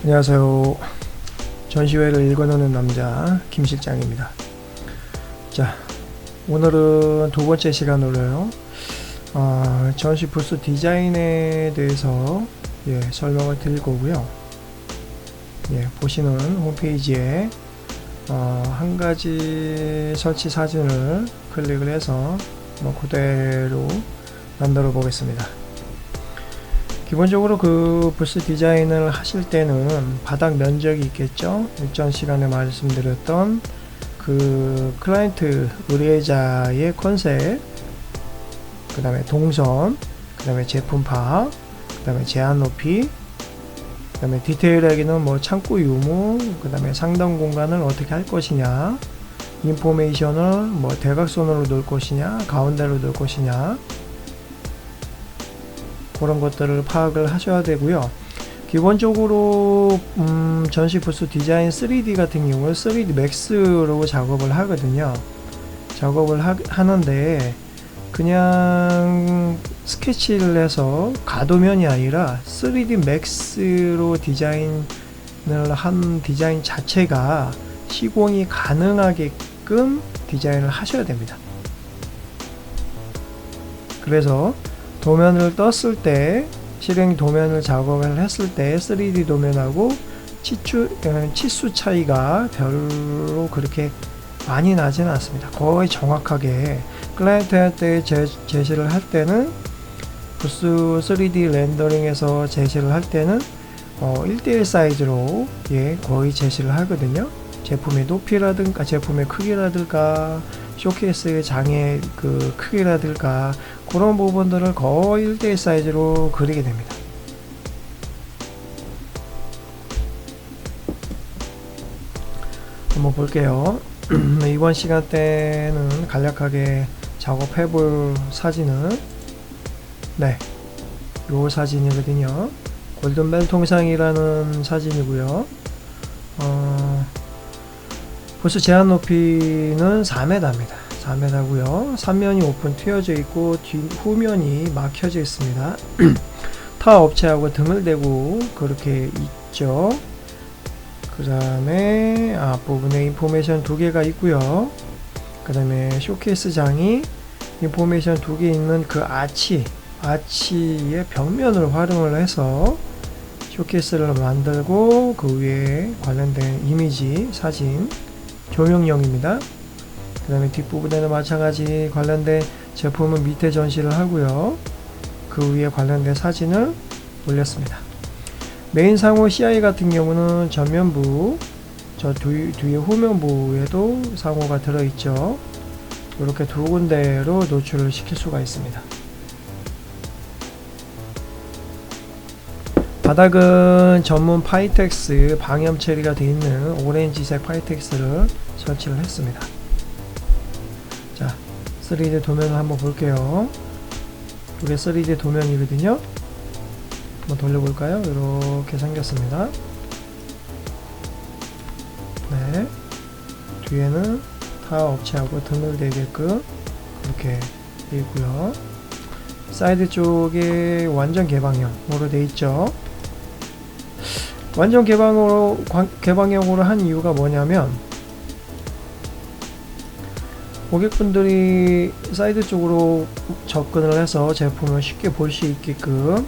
안녕하세요. 전시회를 읽어놓는 남자 김 실장입니다. 자, 오늘은 두 번째 시간으로요. 전시 부스 디자인에 대해서 설명을 드릴 거고요. 보시는 홈페이지에 한 가지 설치 사진을 클릭을 해서 그대로 만들어 보겠습니다. 기본적으로 그 부스 디자인을 하실 때는 바닥 면적이 있겠죠. 일전 시간에 말씀드렸던 그 클라이언트 의뢰자의 컨셉, 그 다음에 동선, 그 다음에 제품 파악, 그 다음에 제한 높이, 그 다음에 디테일하게는 창고 유무, 그 다음에 상단 공간을 어떻게 할 것이냐, 인포메이션을 대각선으로 놓을 것이냐, 가운데로 놓을 것이냐, 그런 것들을 파악을 하셔야 되고요. 기본적으로 전시 부스 디자인 3D 같은 경우는 3D 맥스로 작업을 하거든요. 작업을 하는데 그냥 스케치를 해서 가도면이 아니라 3D 맥스로 디자인을 한 디자인 자체가 시공이 가능하게끔 디자인을 하셔야 됩니다. 그래서 도면을 떴을 때, 실행 도면을 작업을 했을 때 3D 도면하고 치수 차이가 별로 그렇게 많이 나지는 않습니다. 거의 정확하게 클라이언트한테 제시를 할 때는 부스 3D 렌더링에서 제시를 할 때는 1대1 사이즈로 거의 제시를 하거든요. 제품의 높이라든가 제품의 크기라든가 쇼케이스의 장의 그 크기라든가 그런 부분들을 거의 1대1 사이즈로 그리게 됩니다. 한번 볼게요. 이번 시간 때는 간략하게 작업해 볼 사진은 요 사진이거든요. 골든벨 통상이라는 사진이고요. 부스 제한 높이는 4m입니다. 4m고요. 3면이 오픈 트여져 있고 후면이 막혀져 있습니다. 타 업체하고 등을 대고 그렇게 있죠. 그 다음에 앞부분에 인포메이션 2개가 있고요. 그 다음에 쇼케이스 장이 인포메이션 2개 있는 그 아치의 벽면을 활용을 해서 쇼케이스를 만들고 그 위에 관련된 이미지, 사진, 조명용입니다. 그 다음에 뒷부분에는 마찬가지 관련된 제품은 밑에 전시를 하고요. 그 위에 관련된 사진을 올렸습니다. 메인 상호 CI 같은 경우는 전면부, 저 뒤에 후면부에도 상호가 들어있죠. 이렇게 두 군데로 노출을 시킬 수가 있습니다. 바닥은 전문 파이텍스 방염 처리가 되어 있는 오렌지색 파이텍스를 설치를 했습니다. 자, 3D 도면을 한번 볼게요. 이게 3D 도면이거든요. 한번 돌려볼까요? 이렇게 생겼습니다. 뒤에는 타 업체하고 등을 대게끔 이렇게 되어 있고요. 사이드 쪽에 완전 개방형으로 되어 있죠. 완전 개방형으로 한 이유가 뭐냐면 고객분들이 사이드 쪽으로 접근을 해서 제품을 쉽게 볼 수 있게끔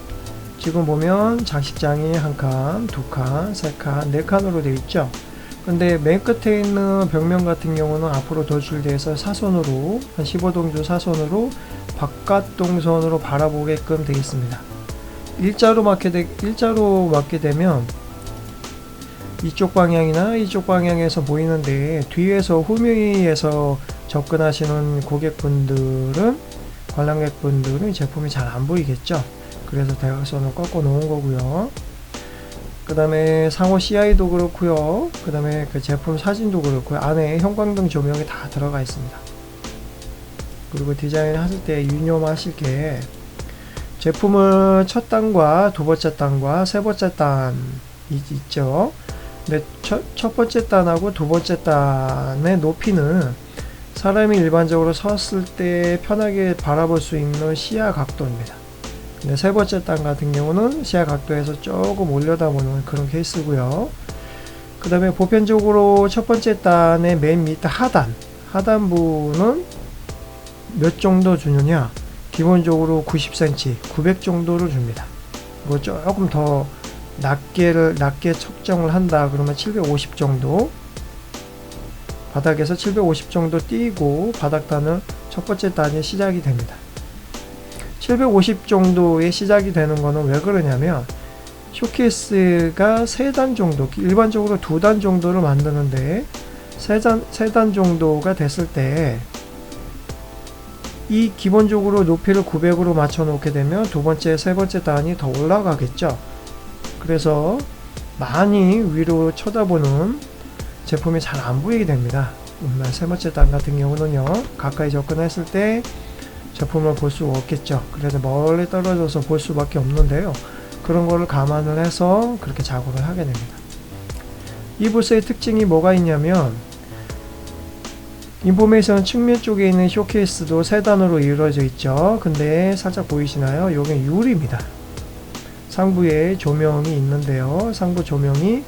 지금 보면 장식장이 1칸, 2칸, 3칸, 4칸으로 되어 있죠. 근데 맨 끝에 있는 벽면 같은 경우는 앞으로 돌출돼서 사선으로 한 15동조 사선으로 바깥 동선으로 바라보게끔 되어 있습니다. 일자로 맞게 되면 이쪽 방향이나 이쪽 방향에서 보이는데 뒤에서 후미에서 접근하시는 고객분들은 관람객분들은 제품이 잘 안 보이겠죠. 그래서 대각선을 꺾어 놓은 거고요. 그 다음에 상호 CI도 그렇고요. 그 다음에 그 제품 사진도 그렇고요. 안에 형광등 조명이 다 들어가 있습니다. 그리고 디자인 하실 때 유념하실 게 제품을 첫 단과 두 번째 단과 세 번째 단이 있죠. 근데 첫 번째 단하고 두 번째 단의 높이는 사람이 일반적으로 섰을 때 편하게 바라볼 수 있는 시야 각도입니다. 근데 세 번째 단 같은 경우는 시야 각도에서 조금 올려다보는 그런 케이스고요. 그 다음에 보편적으로 첫 번째 단의 맨 밑에 하단부는 몇 정도 주느냐, 기본적으로 90cm, 900 정도를 줍니다. 뭐 조금 더 낮게 측정을 한다 그러면 750 정도, 바닥에서 750 정도 띄고 바닥단은 첫 번째 단이 시작이 됩니다. 750 정도에 시작이 되는 거는 왜 그러냐면, 쇼케이스가 3단 정도, 일반적으로 2단 정도를 만드는데 3단 정도가 됐을 때 이 기본적으로 높이를 900으로 맞춰 놓게 되면 두 번째, 세 번째 단이 더 올라가겠죠. 그래서 많이 위로 쳐다보는 제품이 잘 안 보이게 됩니다. 세 번째 단 같은 경우는요, 가까이 접근했을 때 제품을 볼 수 없겠죠. 그래서 멀리 떨어져서 볼 수밖에 없는데요. 그런 거를 감안을 해서 그렇게 작업을 하게 됩니다. 이 부스의 특징이 뭐가 있냐면, 인포메이션 측면 쪽에 있는 쇼케이스도 3단으로 이루어져 있죠. 근데 살짝 보이시나요? 요게 유리입니다. 상부에 조명이 있는데요. 상부 조명이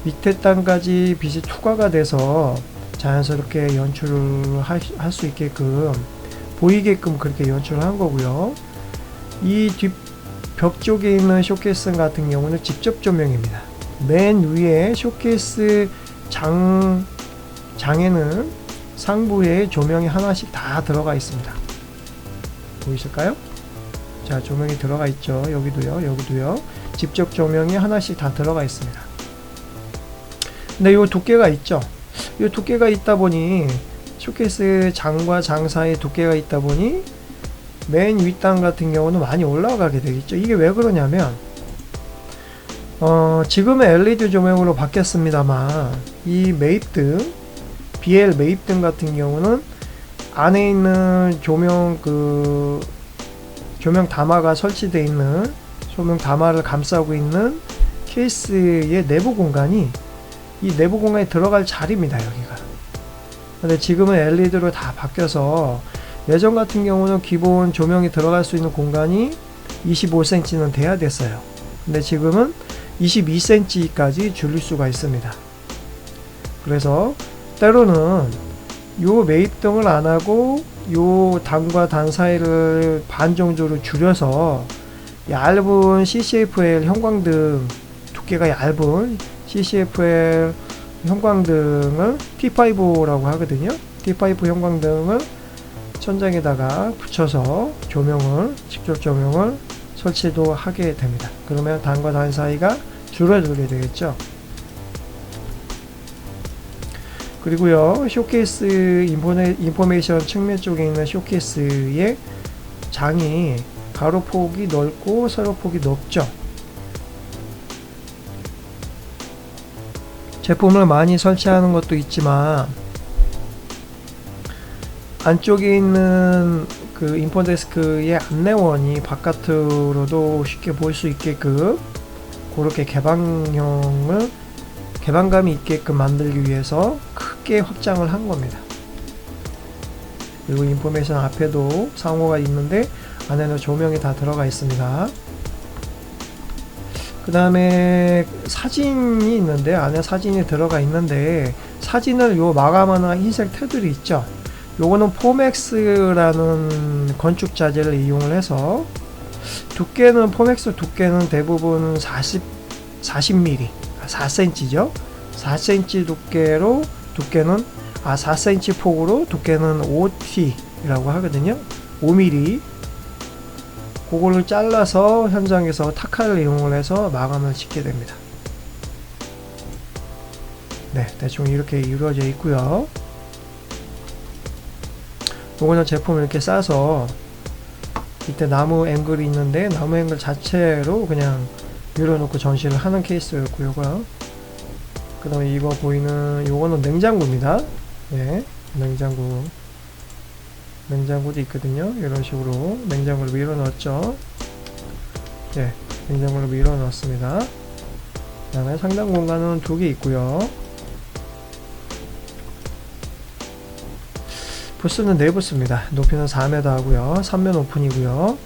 밑에 단까지 빛이 투과가 돼서 자연스럽게 연출을 할 수 있게끔, 보이게끔 그렇게 연출을 한 거고요. 이 벽 쪽에 있는 쇼케이스 같은 경우는 직접 조명입니다. 맨 위에 쇼케이스 장에는 상부에 조명이 하나씩 다 들어가 있습니다. 보이실까요? 자, 조명이 들어가 있죠. 여기도요. 직접 조명이 하나씩 다 들어가 있습니다. 근데 요 두께가 있죠. 요 두께가 있다 보니, 쇼케이스 장과 장 사이에 두께가 있다 보니 맨 윗단 같은 경우는 많이 올라가게 되겠죠. 이게 왜 그러냐면, 지금은 LED 조명으로 바뀌었습니다만, 이 매입등, BL 매입등 같은 경우는 안에 있는 조명 담화가 설치되어 있는, 조명 담화를 감싸고 있는 케이스의 내부 공간이, 이 내부 공간에 들어갈 자리입니다, 여기가. 근데 지금은 LED로 다 바뀌어서, 예전 같은 경우는 기본 조명이 들어갈 수 있는 공간이 25cm는 돼야 됐어요. 근데 지금은 22cm까지 줄일 수가 있습니다. 그래서 때로는 요 매입등을 안 하고 요 단과 단 사이를 반 정도로 줄여서 얇은 CCFL 형광등, 두께가 얇은 CCFL 형광등을 T5라고 하거든요. T5 형광등을 천장에다가 붙여서 직접 조명을 설치도 하게 됩니다. 그러면 단과 단 사이가 줄어들게 되겠죠. 그리고요, 쇼케이스 인포메이션 측면 쪽에 있는 쇼케이스의 장이 가로폭이 넓고 세로폭이 넓죠. 제품을 많이 설치하는 것도 있지만, 안쪽에 있는 그 인포데스크의 안내원이 바깥으로도 쉽게 볼 수 있게끔 그렇게 개방감이 있게끔 만들기 위해서 크게 확장을 한 겁니다. 그리고 인포메이션 앞에도 상호가 있는데 안에는 조명이 다 들어가 있습니다. 그 다음에 사진이 있는데, 안에 사진이 들어가 있는데, 사진을 요 마감하는 흰색 테두리 있죠. 요거는 포맥스라는 건축 자재를 이용을 해서, 두께는 포맥스 두께는 대부분 40mm, 4cm죠. 4cm 두께로, 4cm 폭으로 두께는 5T라고 하거든요. 5mm. 그거를 잘라서 현장에서 타카를 이용을 해서 마감을 짓게 됩니다. 네, 대충 이렇게 이루어져 있고요. 요거는 제품을 이렇게 싸서, 이때 나무 앵글이 있는데 나무 앵글 자체로 그냥 밀어놓고 전시를 하는 케이스였고요. 그 다음에 이거 보이는 요거는 냉장고입니다. 네, 냉장고도 있거든요. 이런 식으로 냉장고를 밀어 넣었죠. 네, 냉장고를 밀어 넣었습니다. 그 다음에 상단 공간은 2개 있고요. 부스는 4부스입니다. 높이는 4m 하고요. 3면 오픈이고요.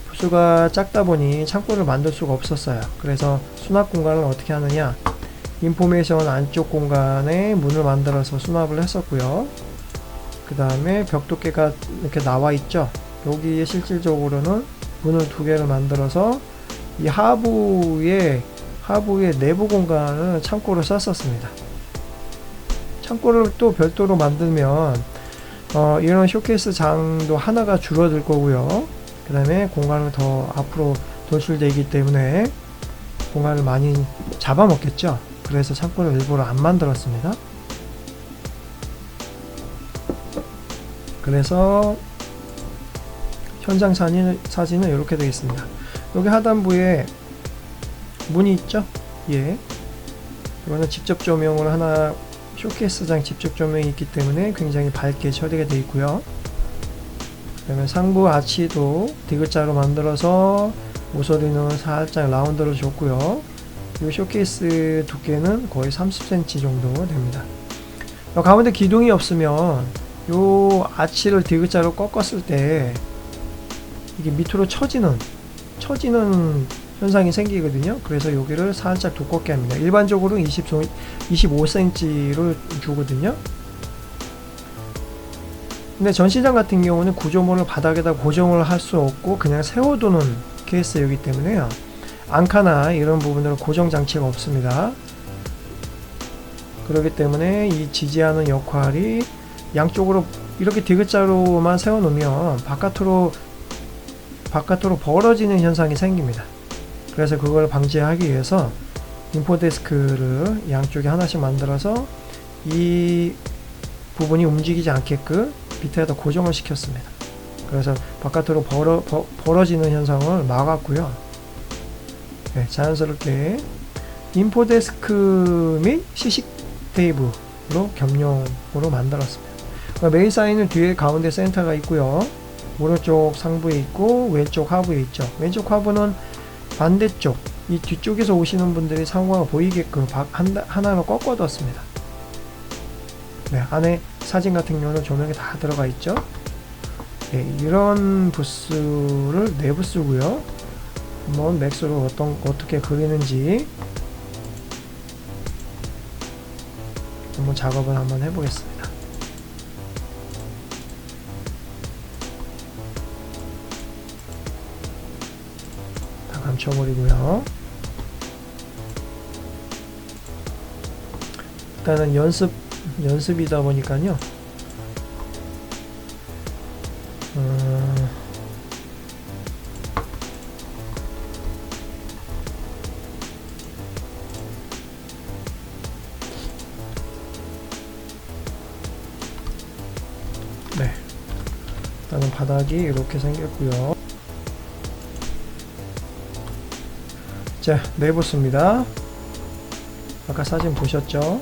부스 부스가 작다 보니 창고를 만들 수가 없었어요. 그래서 수납 공간을 어떻게 하느냐, 인포메이션 안쪽 공간에 문을 만들어서 수납을 했었고요. 그 다음에 벽 두께가 이렇게 나와 있죠. 여기에 실질적으로는 문을 두 개를 만들어서 이 하부의 내부 공간을 창고로 썼었습니다. 창고를 또 별도로 만들면 이런 쇼케이스 장도 하나가 줄어들 거고요. 그 다음에 공간을 더 앞으로 돌출되기 때문에 공간을 많이 잡아먹겠죠. 그래서 창고를 일부러 안 만들었습니다. 그래서 현장 사진은 이렇게 되어 있습니다. 여기 하단부에 문이 있죠. 예. 이거는 직접 조명을 하나, 쇼케이스장 직접 조명이 있기 때문에 굉장히 밝게 처리가 되어 있고요. 그 다음에 상부 아치도 디귿자로 만들어서 모서리는 살짝 라운드를 줬고요. 이 쇼케이스 두께는 거의 30cm 정도 됩니다. 가운데 기둥이 없으면 요 아치를 디귿자로 꺾었을 때 이게 밑으로 처지는 현상이 생기거든요. 그래서 여기를 살짝 두껍게 합니다. 일반적으로 25cm를 주거든요. 근데 전시장 같은 경우는 구조물을 바닥에다 고정을 할 수 없고 그냥 세워두는 케이스이기 때문에요. 앙카나 이런 부분들은 고정 장치가 없습니다. 그렇기 때문에 이 지지하는 역할이 양쪽으로 이렇게 디귿자로만 세워놓으면 바깥으로 벌어지는 현상이 생깁니다. 그래서 그걸 방지하기 위해서 인포데스크를 양쪽에 하나씩 만들어서 이 부분이 움직이지 않게끔 밑에다 고정을 시켰습니다. 그래서 바깥으로 벌어지는 현상을 막았고요. 네, 자연스럽게 인포데스크 및 시식 테이블로 겸용으로 만들었습니다. 메인 사인은 뒤에 가운데 센터가 있고요. 오른쪽 상부에 있고 왼쪽 하부에 있죠. 왼쪽 하부는 반대쪽, 이 뒤쪽에서 오시는 분들이 상호가 보이게끔 하나로 꺾어뒀습니다. 네, 안에 사진 같은 경우는 조명이 다 들어가 있죠. 네, 이런 부스를 네 부스고요. 한번 맥스로 어떻게 그리는지 한번 작업을 한번 해보겠습니다. 다 감춰버리고요. 일단은 연습이다 보니까요. 네, 일단은 바닥이 이렇게 생겼고요. 자, 내부스입니다. 아까 사진 보셨죠?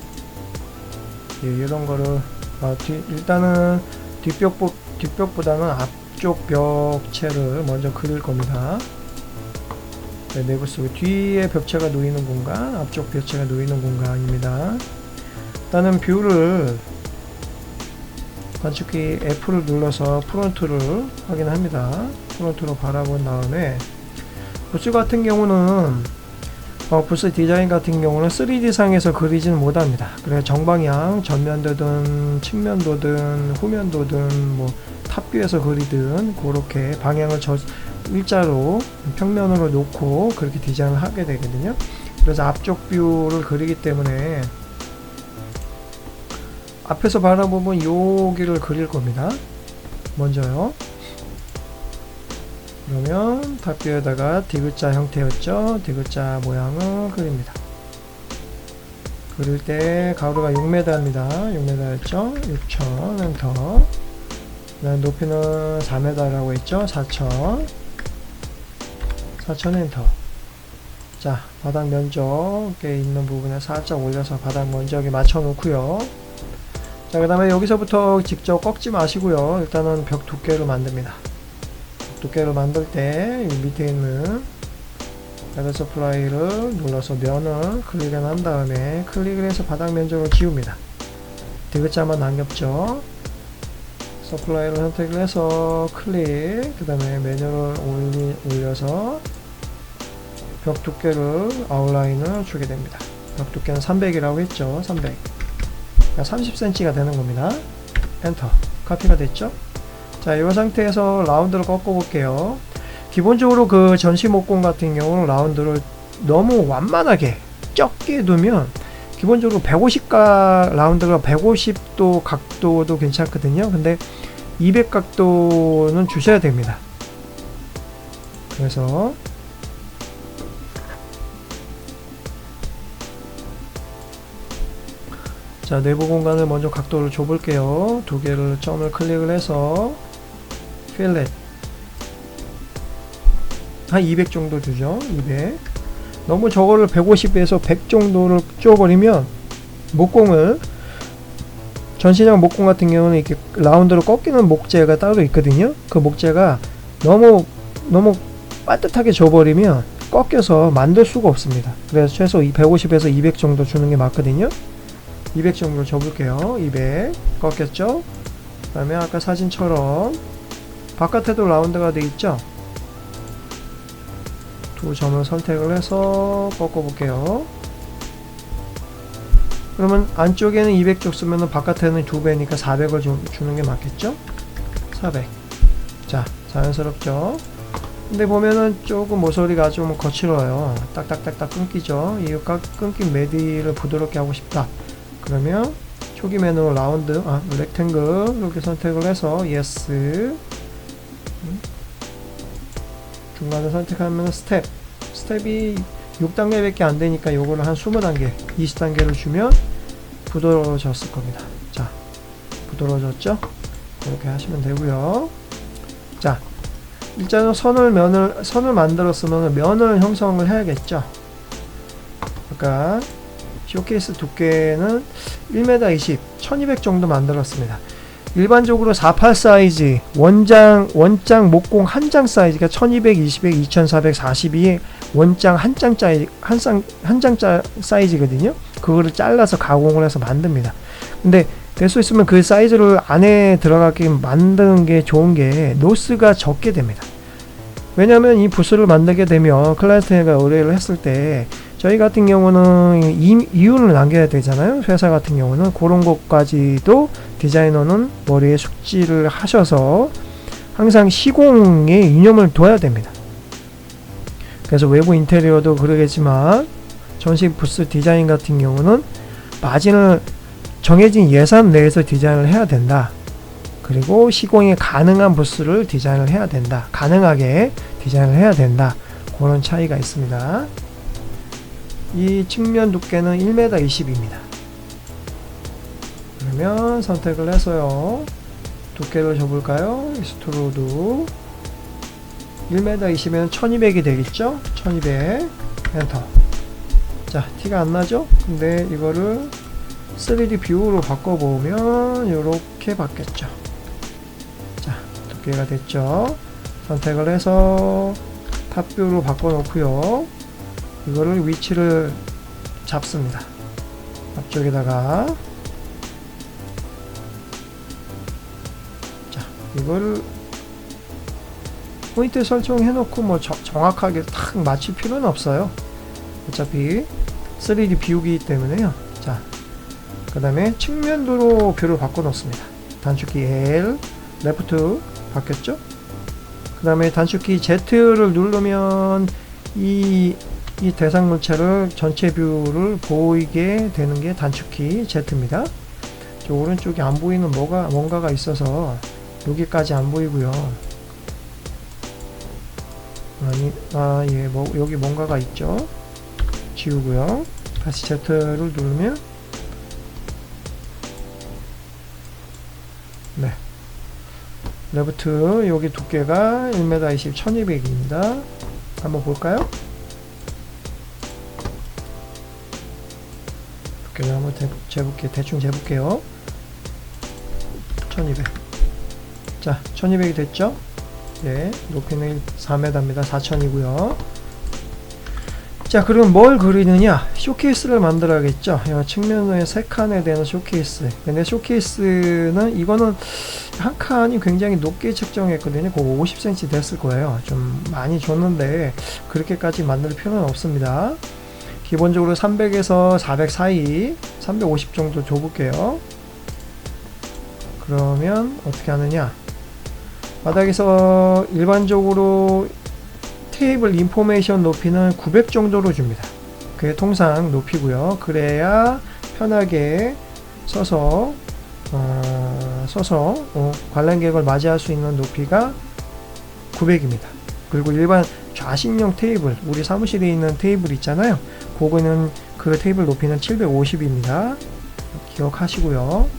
예, 이런 거를 일단은 뒷벽보다는 앞쪽 벽체를 먼저 그릴 겁니다. 네, 내부스 뒤에 벽체가 놓이는 공간, 앞쪽 벽체가 놓이는 공간입니다. 일단은 뷰를 관측기 F를 눌러서 프론트를 확인합니다. 프론트로 바라본 다음에 부스 같은 경우는 부스 디자인 같은 경우는 3D 상에서 그리지는 못합니다. 그래서 정방향, 전면도든 측면도든 후면도든 뭐 탑뷰에서 그리든 그렇게 방향을 일자로 평면으로 놓고 그렇게 디자인을 하게 되거든요. 그래서 앞쪽 뷰를 그리기 때문에 앞에서 바라보면 여기를 그릴 겁니다. 먼저요. 그러면 탑뷰에다가 디귿자 형태였죠. 디귿자 모양을 그립니다. 그릴 때 가로가 6m입니다. 6m였죠. 6천 엔터. 높이는 4m라고 했죠. 4천 엔터. 자, 바닥 면적에 있는 부분에 살짝 올려서 바닥 면적에 맞춰 놓고요. 자, 그 다음에 여기서부터 직접 꺾지 마시고요. 일단은 벽 두께를 만듭니다. 두께를 만들 때 밑에 있는 에더 서플라이를 눌러서 면을 클릭을 한 다음에 클릭을 해서 바닥 면적을 지웁니다. 디귿자만 남겼죠. 서플라이를 선택을 해서 클릭, 그 다음에 메뉴를 올려서 벽 두께를 아웃라인을 주게 됩니다. 벽 두께는 300이라고 했죠. 300. 그러니까 30cm가 되는 겁니다. 엔터. 카피가 됐죠. 자, 이 상태에서 라운드를 꺾어 볼게요. 기본적으로 그 전시 목공 같은 경우는 라운드를 너무 완만하게 적게 두면 기본적으로 150가 라운드가 150도 각도도 괜찮거든요. 근데 200 각도는 주셔야 됩니다. 그래서 자, 내부 공간을 먼저 각도를 줘볼게요. 두 개를 점을 클릭을 해서 필렛 한 200 정도 주죠. 200. 너무 저거를 150에서 100 정도를 쪼버리면 목공을 전시장 목공 같은 경우는 이렇게 라운드로 꺾이는 목재가 따로 있거든요. 그 목재가 너무 빠듯하게 줘버리면 꺾여서 만들 수가 없습니다. 그래서 최소 150에서 200 정도 주는 게 맞거든요. 200 정도 줘볼게요. 200 꺾였죠. 그 다음에 아까 사진처럼 바깥에도 라운드가 돼 있죠. 두 점을 선택을 해서 꺾어 볼게요. 그러면 안쪽에는 200 줬으면 바깥에는 2배니까 400을 주는 게 맞겠죠. 400. 자, 자연스럽죠. 근데 보면은 조금 모서리가 좀 거칠어요. 딱딱딱딱 끊기죠. 이 끊긴 메디를 부드럽게 하고 싶다. 그러면 초기 메뉴 라운드, 렉탱글 이렇게 선택을 해서 yes. 중간에 선택하면 스텝이 6단계밖에 안 되니까 요거를 한 20단계, 20단계를 주면 부드러워졌을 겁니다. 자, 부드러워졌죠? 그렇게 하시면 되고요. 자, 일단은 선을 만들었으면 면을 형성을 해야겠죠. 그러니까 쇼케이스 두께는 1m20, 1200 정도 만들었습니다. 일반적으로 48 사이즈 원장 목공 한 장 사이즈가 1220에 2442의 원장 한 장 사이즈거든요. 그거를 잘라서 가공을 해서 만듭니다. 근데 될 수 있으면 그 사이즈를 안에 들어가게 만드는 게 좋은 게 노스가 적게 됩니다. 왜냐하면 이 부스를 만들게 되면 클라이언트가 의뢰를 했을 때 저희 같은 경우는 이윤을 남겨야 되잖아요. 회사 같은 경우는 그런 것까지도 디자이너는 머리에 숙지를 하셔서 항상 시공에 이념을 둬야 됩니다. 그래서 외부 인테리어도 그러겠지만 전시 부스 디자인 같은 경우는 마진을 정해진 예산 내에서 디자인을 해야 된다. 그리고 시공이 가능한 부스를 디자인을 해야 된다. 가능하게 디자인을 해야 된다. 그런 차이가 있습니다. 이 측면 두께는 1m20입니다. 그러면 선택을 해서요. 두께를 줘볼까요? 익스트루드 1m20이면 1200이 되겠죠? 1200 엔터. 자, 티가 안 나죠? 근데 이거를 3D 뷰로 바꿔보면 이렇게 바뀌었죠. 자, 두께가 됐죠? 선택을 해서 탑뷰로 바꿔놓고요. 이거를 위치를 잡습니다. 앞쪽에다가 자, 이거를 포인트 설정해놓고 뭐 정확하게 딱 맞출 필요는 없어요. 어차피 3D 뷰이기 때문에요. 자, 그 다음에 측면도로 뷰를 바꿔놓습니다. 단축키 L, 레프트 바뀌었죠? 그 다음에 단축키 Z를 누르면 이 대상 물체를 전체 뷰를 보이게 되는 게 단축키 Z입니다. 저 오른쪽에 안 보이는 뭔가가 있어서 여기까지 안 보이고요. 예, 여기 뭔가가 있죠. 지우고요. 다시 Z를 누르면 네. 레프트 여기 두께가 1m20 1200입니다. 한번 볼까요? 두께를 한번 대충 재볼게요. 1200. 자, 1200이 됐죠? 네, 높이는 4m입니다. 4000이고요. 자, 그럼 뭘 그리느냐? 쇼케이스를 만들어야겠죠. 측면에 3칸에 대한 쇼케이스. 근데 쇼케이스는 이거는 한 칸이 굉장히 높게 책정했거든요. 그거 50cm 됐을 거예요. 좀 많이 줬는데 그렇게까지 만들 필요는 없습니다. 기본적으로 300에서 400 사이 350 정도 줘볼게요. 그러면 어떻게 하느냐, 바닥에서 일반적으로 테이블 인포메이션 높이는 900 정도로 줍니다. 그게 통상 높이고요. 그래야 편하게 서서 관람객을 맞이할 수 있는 높이가 900입니다. 그리고 일반 좌식용 테이블, 우리 사무실에 있는 테이블 있잖아요. 그거는 그 테이블 높이는 750입니다. 기억하시고요.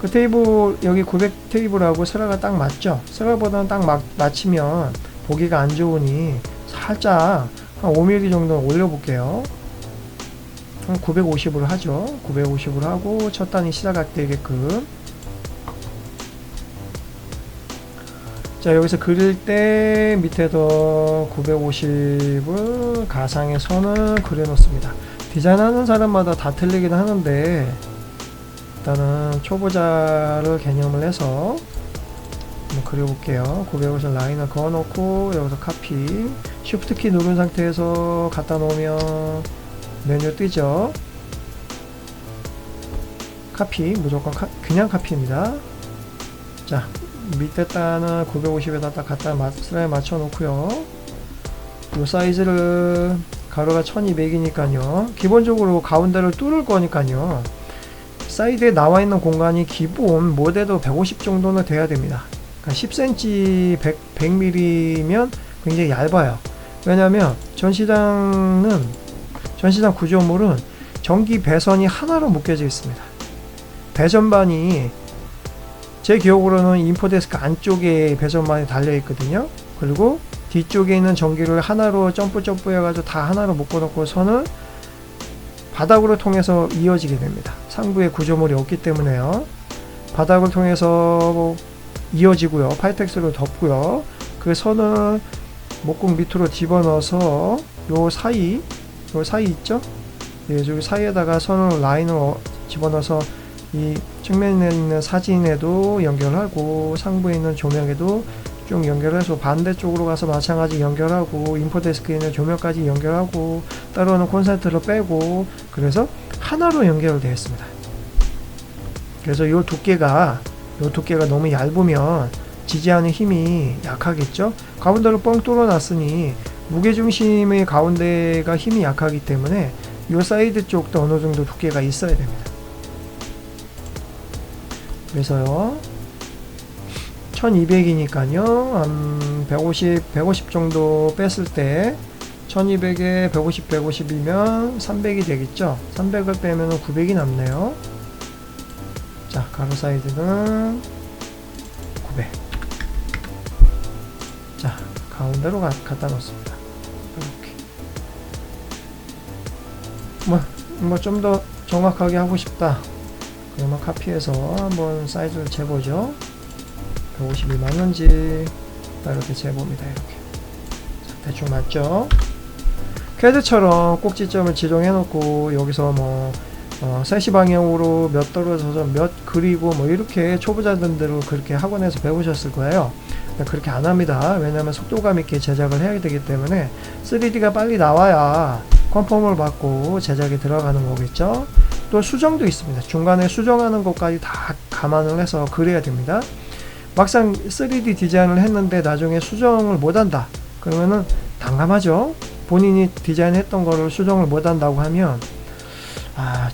그 테이블, 여기 900 테이블하고 스라가 딱 맞죠? 스라보다는 딱 맞추면 보기가 안 좋으니 살짝 한 5mm 정도 올려볼게요. 950으로 하죠. 950으로 하고 첫 단이 시작되게끔. 자, 여기서 그릴 때 밑에도 950을 가상의 선을 그려 놓습니다. 디자인하는 사람마다 다 틀리긴 하는데 일단은 초보자를 개념을 해서 한번 그려볼게요. 950 라인을 그어 놓고 여기서 카피, 쉬프트 키 누른 상태에서 갖다 놓으면 메뉴 뜨죠. 카피, 무조건 그냥 카피입니다. 자, 밑에 단은 950에다 딱 갖다 슬라임 맞춰 놓고요. 이 사이즈를 가로가 1200이니까요. 기본적으로 가운데를 뚫을 거니까요. 사이드에 나와 있는 공간이 기본 못해도 150 정도는 돼야 됩니다. 그러니까 10cm 100mm면 굉장히 얇아요. 왜냐면 전시장 구조물은 전기 배선이 하나로 묶여져 있습니다. 배선반이 제 기억으로는 인포데스크 안쪽에 배선반이 달려 있거든요. 그리고 뒤쪽에 있는 전기를 하나로 점프 해가지고 다 하나로 묶어놓고 선을 바닥으로 통해서 이어지게 됩니다. 상부에 구조물이 없기 때문에요. 바닥을 통해서 이어지고요. 파이텍스로 덮고요. 그 선을 목공 밑으로 집어넣어서 요 사이 있죠? 예, 저기 사이에다가 선을 라인을 집어넣어서 이 측면에 있는 사진에도 연결하고 상부에 있는 조명에도 쭉 연결해서 반대쪽으로 가서 마찬가지 연결하고 인포데스크에 있는 조명까지 연결하고 따로는 콘센트를 빼고 그래서 하나로 연결되어 있습니다. 그래서 요 두께가 너무 얇으면 지지하는 힘이 약하겠죠? 가운데로 뻥 뚫어 놨으니 무게중심의 가운데가 힘이 약하기 때문에 요 사이드 쪽도 어느 정도 두께가 있어야 됩니다. 그래서요 1200이니까요 한 150 정도 뺐을 때 1200에 150이면 300이 되겠죠. 300을 빼면 900이 남네요. 자, 가로 사이즈는 900. 자, 가운데로 갖다 놓습니다. 이렇게 뭐 좀 더 정확하게 하고 싶다 그러면 카피해서 한번 사이즈를 재보죠. 150이 맞는지 딱 이렇게 재봅니다. 이렇게 자, 대충 맞죠? 캐드처럼 꼭지점을 지정해 놓고 여기서 뭐 세시 방향으로 몇 떨어져서 몇 그리고 뭐 이렇게 초보자들은 그렇게 학원에서 배우셨을 거예요. 그렇게 안 합니다. 왜냐하면 속도감 있게 제작을 해야 되기 때문에 3D가 빨리 나와야 컨펌을 받고 제작에 들어가는 거겠죠. 또 수정도 있습니다. 중간에 수정하는 것까지 다 감안을 해서 그려야 됩니다. 막상 3D 디자인을 했는데 나중에 수정을 못한다 그러면은 난감하죠. 본인이 디자인했던 거를 수정을 못한다고 하면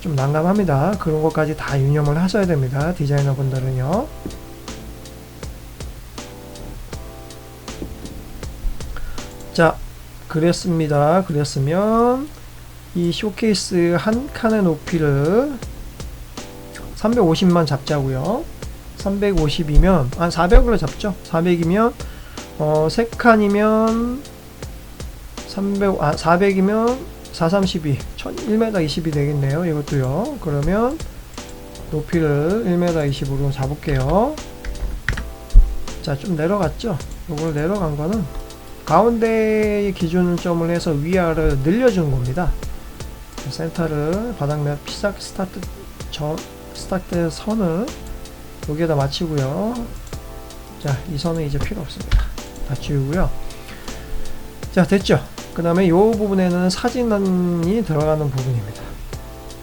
좀 난감합니다. 그런 것까지 다 유념을 하셔야 됩니다. 디자이너 분들은요. 자, 그렸으면 이 쇼케이스 한 칸의 높이를 350만 잡자고요. 350이면 400으로 잡죠. 400이면 세 칸이면 400이면 432 1m 20이 되겠네요. 이것도요. 그러면 높이를 1m 20으로 잡을게요. 자, 좀 내려갔죠. 요걸 내려간 거는 가운데의 기준점을 해서 위아래를 늘려주는 겁니다. 센터를 바닥면 스타트 선을 여기에다 맞추고요. 자, 이 선은 이제 필요 없습니다. 다 지우고요. 자, 됐죠? 그 다음에 이 부분에는 사진이 들어가는 부분입니다.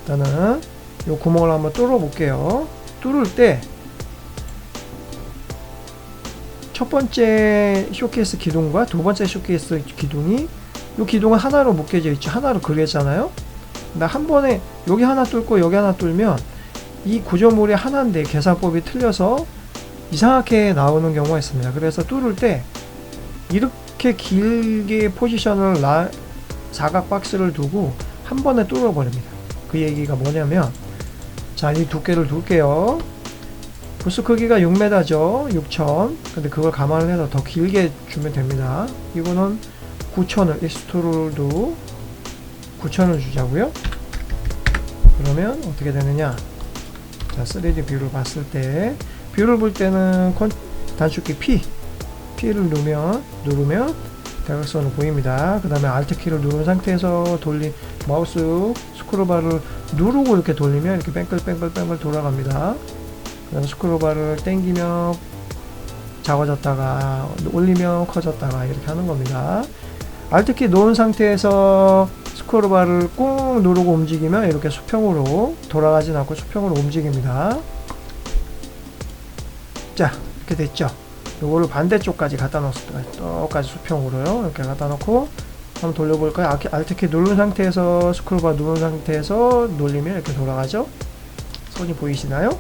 일단은 이 구멍을 한번 뚫어 볼게요. 뚫을 때 첫 번째 쇼케이스 기둥과 두 번째 쇼케이스 기둥이 이 기둥은 하나로 묶여져 있죠. 하나로 그려졌잖아요. 근데 한 번에 여기 하나 뚫고 여기 하나 뚫면 이 구조물이 하나인데 계산법이 틀려서 이상하게 나오는 경우가 있습니다. 그래서 뚫을 때 이렇게 길게 포지션을 사각 박스를 두고 한 번에 뚫어 버립니다. 그 얘기가 뭐냐면, 자, 이 두께를 둘게요. 부스 크기가 6m죠. 6000. 근데 그걸 감안을 해서 더 길게 주면 됩니다. 이거는 9000을, 익스트루드 9000을 주자고요. 그러면 어떻게 되느냐? 자, 3D 뷰를 봤을 때, 뷰를 볼 때는 단축키 P를 누르면 대각선으로 보입니다. 그 다음에 Alt 키를 누른 상태에서 마우스 스크롤바를 누르고 이렇게 돌리면 이렇게 뺑글뺑글 돌아갑니다. 그 다음에 스크롤바를 당기면 작아졌다가 올리면 커졌다가 이렇게 하는 겁니다. Alt 키 놓은 상태에서 스크롤바를 꾹 누르고 움직이면 이렇게 수평으로 돌아가진 않고 수평으로 움직입니다. 자, 이렇게 됐죠. 요거를 반대쪽까지 갖다 놓습니다. 똑같이 수평으로요. 이렇게 갖다 놓고 한번 돌려볼까요? Alt 키 누른 상태에서 스크롤바 누른 상태에서 놀리면 이렇게 돌아가죠. 손이 보이시나요?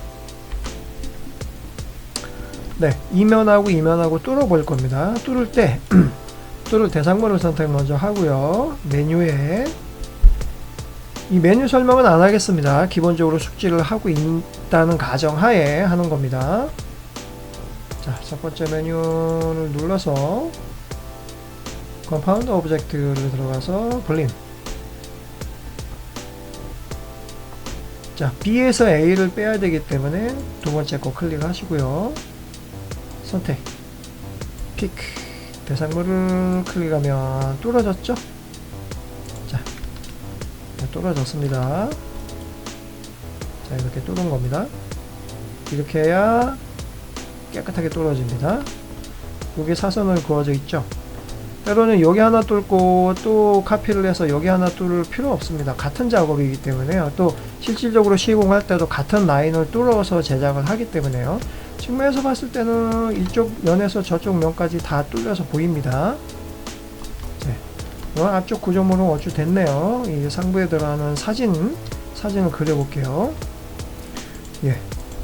네, 이면하고 뚫어 볼 겁니다. 뚫을 때 뚫을 대상물을 선택 먼저 하고요. 메뉴에 이 메뉴 설명은 안 하겠습니다. 기본적으로 숙지를 하고 있다는 가정하에 하는 겁니다. 자, 첫 번째 메뉴를 눌러서 컴파운드 오브젝트를 들어가서 볼륨. 자, B에서 A를 빼야 되기 때문에 두 번째 거 클릭하시고요. 선택, 픽, 대상물을 클릭하면 뚫어졌죠? 자, 뚫어졌습니다. 자, 이렇게 뚫은 겁니다. 이렇게 해야 깨끗하게 뚫어집니다. 여기 사선을 그어져 있죠? 때로는 여기 하나 뚫고 또 카피를 해서 여기 하나 뚫을 필요 없습니다. 같은 작업이기 때문에요. 또 실질적으로 시공할 때도 같은 라인을 뚫어서 제작을 하기 때문에요. 측면에서 봤을 때는 이쪽 면에서 저쪽 면까지 다 뚫려서 보입니다. 네. 앞쪽 구조물은 어쭈 됐네요. 이 상부에 들어가는 사진을 그려볼게요. 예.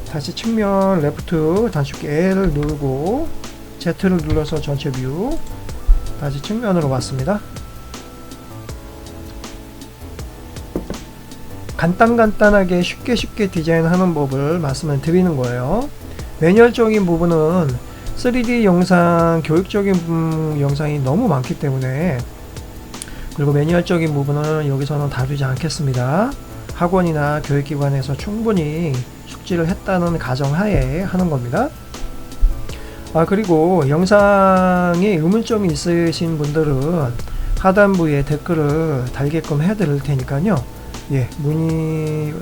다시 측면 레프트 단축키 L을 누르고 Z를 눌러서 전체 뷰, 다시 측면으로 왔습니다. 간단하게 쉽게 디자인하는 법을 말씀을 드리는 거예요. 매뉴얼적인 부분은 3D 영상, 교육적인 영상이 너무 많기 때문에, 그리고 매뉴얼적인 부분은 여기서는 다루지 않겠습니다. 학원이나 교육기관에서 충분히 숙지를 했다는 가정하에 하는 겁니다. 그리고 영상에 의문점이 있으신 분들은 하단부에 댓글을 달게끔 해드릴 테니까요. 예,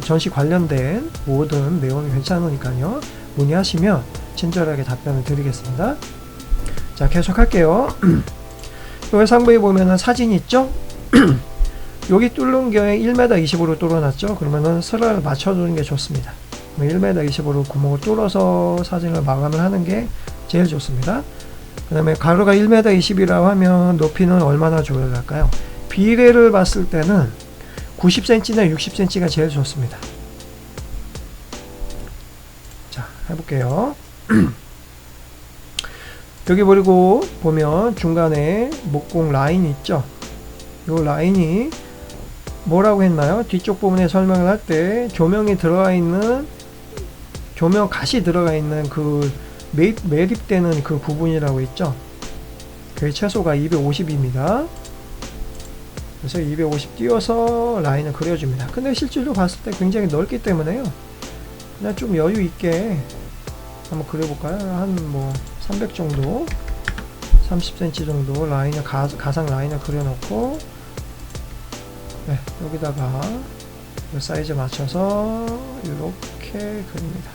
전시 관련된 모든 내용이 괜찮으니까요. 문의하시면 친절하게 답변을 드리겠습니다. 자, 계속 할게요. 여기 상부에 보면은 사진 있죠? 여기 뚫는 경우에 1m20으로 뚫어놨죠? 그러면은 슬을 맞춰주는 게 좋습니다. 1m20으로 구멍을 뚫어서 사진을 마감을 하는 게 제일 좋습니다. 그 다음에 가로가 1m20이라고 하면 높이는 얼마나 조절할까요? 비례를 봤을 때는 90cm나 60cm가 제일 좋습니다. 자, 해볼게요. 여기 그리고 보면 중간에 목공 라인 있죠? 이 라인이 뭐라고 했나요? 뒤쪽 부분에 설명을 할 때 조명이 들어가 있는, 조명 갓이 들어가 있는 그 매립되는 그 부분이라고 있죠? 그 최소가 250입니다. 그래서 250 띄워서 라인을 그려줍니다. 근데 실제로 봤을 때 굉장히 넓기 때문에요. 그냥 좀 여유 있게 한번 그려볼까요? 한 300 정도, 30cm 정도 라인을 가상 라인을 그려놓고, 네, 여기다가 사이즈 맞춰서 이렇게 그립니다.